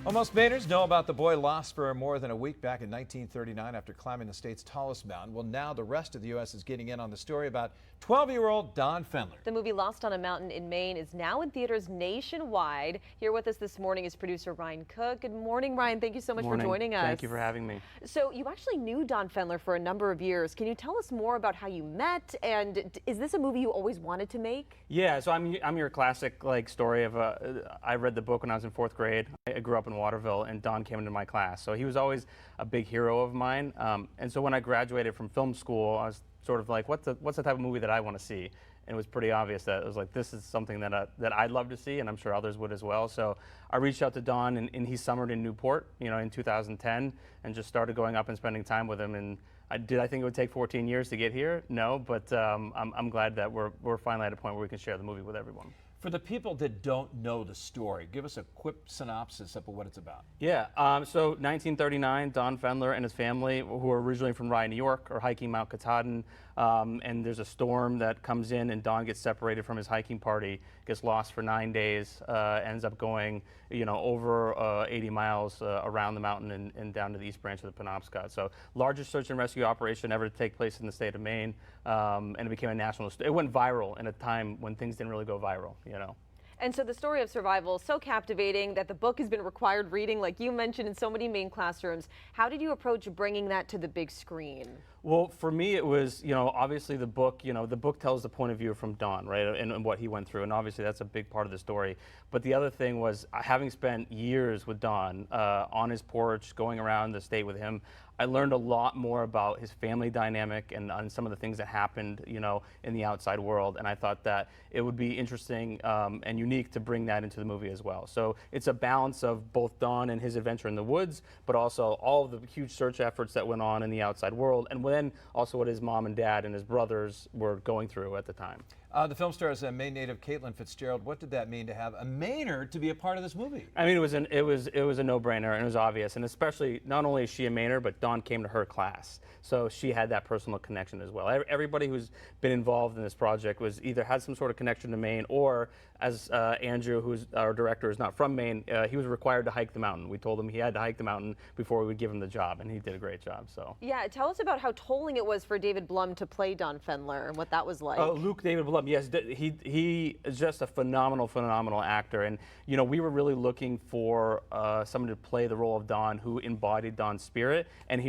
Well, most Mainers know about the boy lost for more than a week back in 1939 after climbing the state's tallest mountain. Well, now the rest of the U.S. is getting in on the story about 12-year-old Donn Fendler. The movie Lost on a Mountain in Maine is now in theaters nationwide. Here with us this morning is producer Ryan Cook. Good morning, Ryan. Thank you so much for joining us. Thank you for having me. So you actually knew Donn Fendler for a number of years. Can you tell us more about how you met? And is this a movie you always wanted to make? Yeah, so I'm your classic story of I read the book when I was in 4th grade. I grew up in Waterville, and Don came into my class, so he was always a big hero of mine. And so when I graduated from film school, I was sort of like, what's the type of movie that I want to see? And it was pretty obvious that it was like, this is something that I'd love to see, and I'm sure others would as well. So I reached out to Don, and he summered in Newport, in 2010, and just started going up and spending time with him. And did I think it would take 14 years to get here? No, but I'm glad that we're finally at a point where we can share the movie with everyone. For the people that don't know the story, give us a quick synopsis of what it's about. Yeah, so 1939, Donn Fendler and his family, who are originally from Rye, New York, are hiking Mount Katahdin, and there's a storm that comes in, and Don gets separated from his hiking party, gets lost for 9 days, ends up going, over 80 miles around the mountain and down to the East Branch of the Penobscot. So largest search and rescue operation ever to take place in the state of Maine, and it became a national. It went viral in a time when things didn't really go viral. And so the story of survival is so captivating that the book has been required reading, like you mentioned, in so many Maine classrooms. How did you approach bringing that to the big screen? Well, for me, it was, obviously the book, the book tells the point of view from Don, right, and what he went through, and obviously that's a big part of the story. But the other thing was, having spent years with Don on his porch, going around the state with him, I learned a lot more about his family dynamic and on some of the things that happened, in the outside world. And I thought that it would be interesting and unique to bring that into the movie as well. So it's a balance of both Don and his adventure in the woods, but also all of the huge search efforts that went on in the outside world, and then also what his mom and dad and his brothers were going through at the time. The film stars Maine native Fitzgerald. What did that mean to have a Mainer to be a part of this movie? I mean, it was a no-brainer, and it was obvious, and especially not only is she a Mainer, but Don came to her class, so she had that personal connection as well. Everybody who's been involved in this project was either had some sort of connection to Maine, or as Andrew, who's our director, is not from Maine, he was required to hike the mountain. We told him he had to hike the mountain before we would give him the job, and he did a great job. So yeah, tell us about how tolling it was for David Blumm to play Donn Fendler and what that was like. Luke David Blumm. Yes, he is just a phenomenal actor, and we were really looking for someone to play the role of Don who embodied Don's spirit, and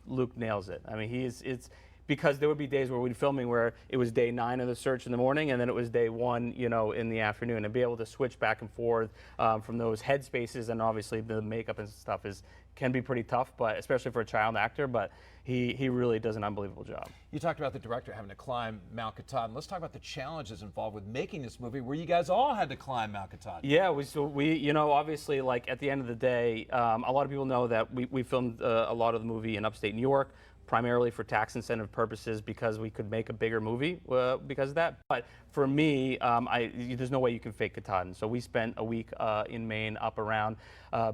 Luke nails it. I mean, it's because there would be days where we'd be filming where it was day 9 of the search in the morning, and then it was day 1, in the afternoon, and be able to switch back and forth from those headspaces, and obviously the makeup and stuff can be pretty tough, but especially for a child actor, but he really does an unbelievable job. You talked about the director having to climb Mount Katahdin. Let's talk about the challenges involved with making this movie, where you guys all had to climb Mount Katahdin. Yeah, we obviously, like, at the end of the day, a lot of people know that we filmed a lot of the movie in upstate New York, primarily for tax incentive purposes, because we could make a bigger movie because of that. But for me, there's no way you can fake Katahdin. So we spent a week in Maine, up around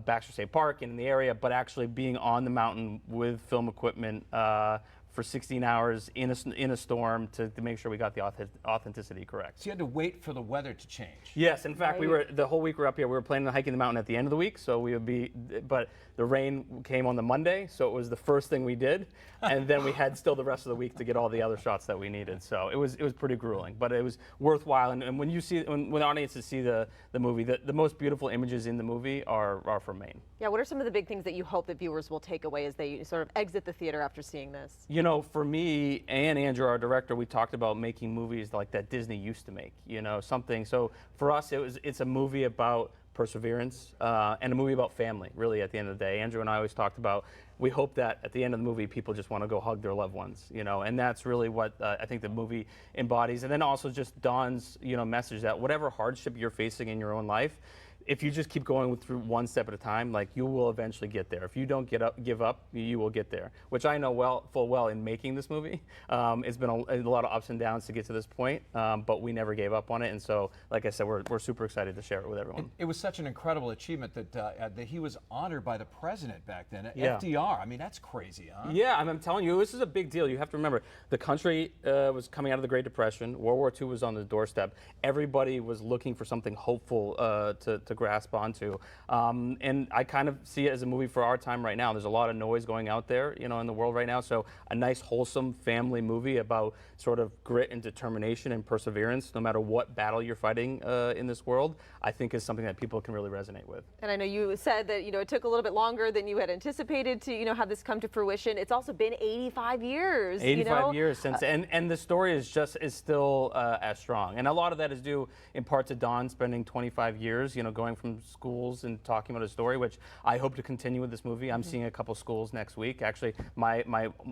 Baxter State Park and in the area, but actually being on the mountain with film equipment for 16 hours in a storm to make sure we got the authenticity correct. So you had to wait for the weather to change. Yes, in fact, the whole week we were up here, we were planning on hiking the mountain at the end of the week, so we would be, but the rain came on the Monday, so it was the first thing we did, and then we had still the rest of the week to get all the other shots that we needed. So it was pretty grueling, but it was worthwhile. And when audiences see the movie, the most beautiful images in the movie are from Maine. Yeah, what are some of the big things that you hope that viewers will take away as they sort of exit the theater after seeing this? For me and Andrew, our director, we talked about making movies like that Disney used to make, something. So for us, it's a movie about perseverance and a movie about family, really, at the end of the day. Andrew and I always talked about, we hope that at the end of the movie, people just want to go hug their loved ones, and that's really what I think the movie embodies. And then also just Don's, message that whatever hardship you're facing in your own life, if you just keep going through one step at a time, like, you will eventually get there. If you don't give up, you will get there. Which I know full well in making this movie. It's been a lot of ups and downs to get to this point, but we never gave up on it. And so, like I said, we're super excited to share it with everyone. It was such an incredible achievement that he was honored by the president back then, FDR. I mean, that's crazy, huh? Yeah, I'm telling you, this is a big deal. You have to remember, the country was coming out of the Great Depression. World War II was on the doorstep. Everybody was looking for something hopeful to to grasp onto. And I kind of see it as a movie for our time right now. There's a lot of noise going out there, you know, in the world right now. So a nice, wholesome family movie about sort of grit and determination and perseverance, no matter what battle you're fighting in this world, I think is something that people can really resonate with. And I know you said that, you know, it took a little bit longer than you had anticipated to, you know, have this come to fruition. It's also been 85 years. 85 years since, and the story is still as strong. And a lot of that is due in part to Donn spending 25 years, you know, going from schools and talking about his story, which I hope to continue with this movie. I'm seeing a couple schools next week. Actually, my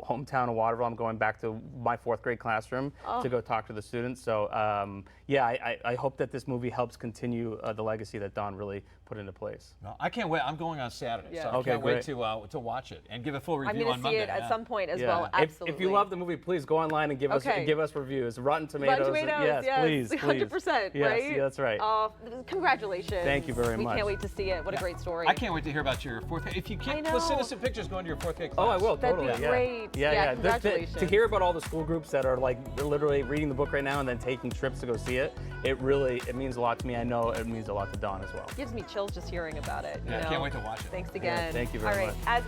hometown of Waterville, I'm going back to my 4th grade classroom to go talk to the students. So yeah, I hope that this movie helps continue the legacy that Donn really put into place. Well, I can't wait. I'm going on Saturday, so I Okay, can't wait great. to watch it and give a full review I'm going on to see Monday. it at some point as Yeah. well. Absolutely. If you love the movie, please go online and give us reviews. Rotten Tomatoes. Rotten Tomatoes, yes, please, 100%, yes, right? Yeah, that's right. Congratulations. Thank you very much. We can't wait to see it. What a great story. I can't wait to hear about your 4th grade. If you can, let's send us some pictures going to your 4th grade class. Oh, I will, That'd totally. be great. Yeah, congratulations. To hear about all the school groups that are like literally reading the book right now and then taking trips to go see it, it means a lot to me. I know it means a lot to Donn as well. Gives me chills just hearing about it. Yeah, you know? I can't wait to watch it. Thanks again. Yeah, thank you very much. As